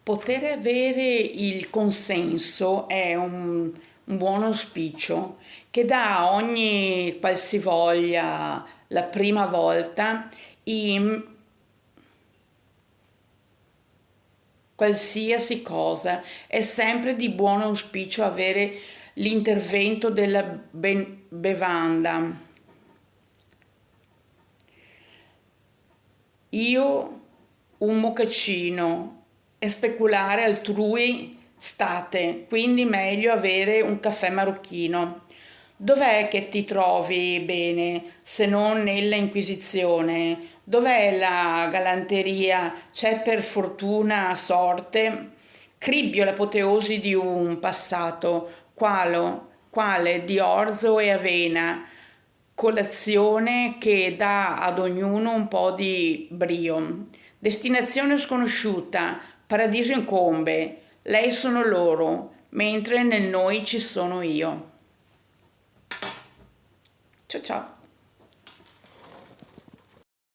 Poter avere il consenso è un buon auspicio che dà a ogni qualsivoglia la prima volta in qualsiasi cosa. È sempre di buon auspicio avere l'intervento della bevanda. Io un mocaccino e speculare altrui state, quindi meglio avere un caffè marocchino. Dov'è che ti trovi bene se non nella Inquisizione? Dov'è la galanteria? C'è per fortuna sorte? Cribbio l'apoteosi di un passato, quale di orzo e avena, colazione che dà ad ognuno un po' di brio. Destinazione sconosciuta, paradiso incombe, lei sono loro, mentre nel noi ci sono io. Ciao ciao.